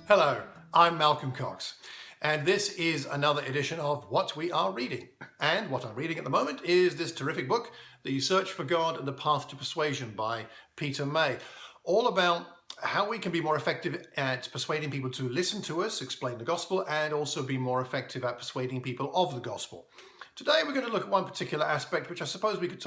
Hello, I'm Malcolm Cox, and this is another edition of What We Are Reading. And what I'm reading at the moment is this terrific book, The Search for God and the Path to Persuasion by Peter May, all about how we can be more effective at persuading people to listen to us, explain the gospel, and also be more effective at persuading people of the gospel. Today we're going to look at one particular aspect, which I suppose we could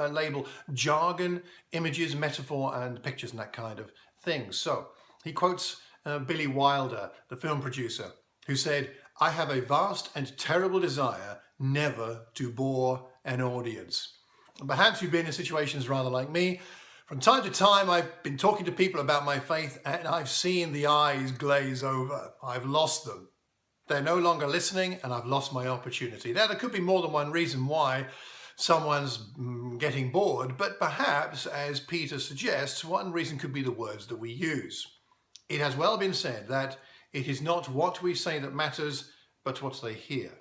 label jargon, images, metaphor, and pictures and that kind of thing. So he quotes Billy Wilder, the film producer, who said, "I have a vast and terrible desire never to bore an audience." And perhaps you've been in situations rather like me. From time to time, I've been talking to people about my faith and I've seen the eyes glaze over. I've lost them. They're no longer listening and I've lost my opportunity. Now, there could be more than one reason why someone's getting bored, but perhaps, as Peter suggests, one reason could be the words that we use. It has well been said that it is not what we say that matters, but what they hear.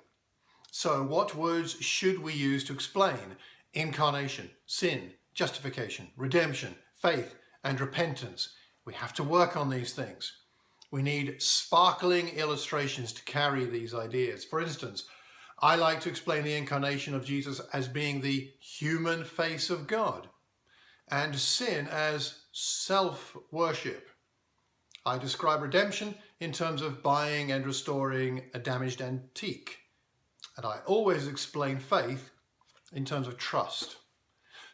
So what words should we use to explain incarnation, sin, justification, redemption, faith, and repentance? We have to work on these things. We need sparkling illustrations to carry these ideas. For instance, I like to explain the incarnation of Jesus as being the human face of God, and sin as self-worship. I describe redemption in terms of buying and restoring a damaged antique. And I always explain faith in terms of trust.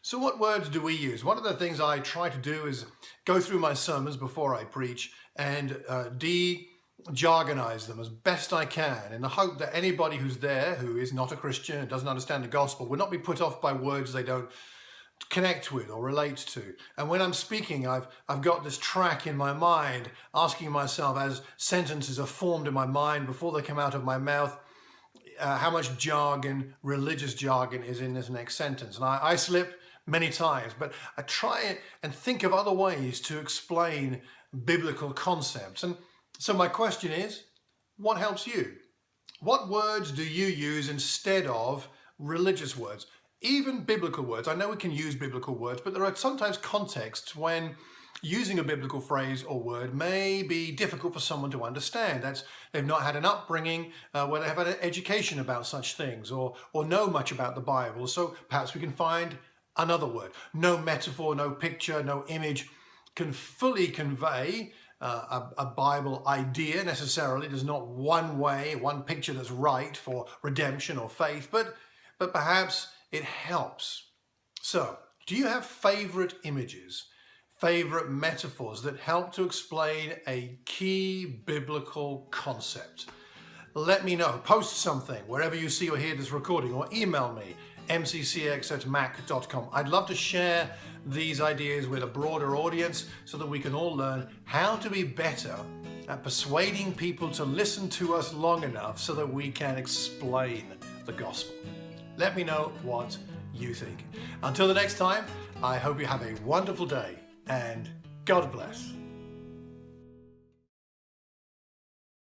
So what words do we use? One of the things I try to do is go through my sermons before I preach and de-jargonize them as best I can, in the hope that anybody who's there who is not a Christian and doesn't understand the gospel will not be put off by words they don't connect with or relate to. And when I'm speaking, I've got this track in my mind, asking myself as sentences are formed in my mind before they come out of my mouth, how much jargon, religious jargon, is in this next sentence. And I slip many times, but I try and think of other ways to explain biblical concepts. And so my question is, what helps you? What words do you use instead of religious words? Even biblical words. I know we can use biblical words, but there are sometimes contexts when using a biblical phrase or word may be difficult for someone to understand. They've not had an upbringing where they have had an education about such things or know much about the Bible. So perhaps we can find another word. No metaphor, no picture, no image can fully convey a Bible idea necessarily. There's not one way, one picture that's right for redemption or faith, but perhaps it helps. So, do you have favorite images, favorite metaphors that help to explain a key biblical concept? Let me know. Post something wherever you see or hear this recording, or email me, mccx@mac.com. I'd love to share these ideas with a broader audience so that we can all learn how to be better at persuading people to listen to us long enough so that we can explain the gospel. Let me know what you think. Until the next time, I hope you have a wonderful day and God bless.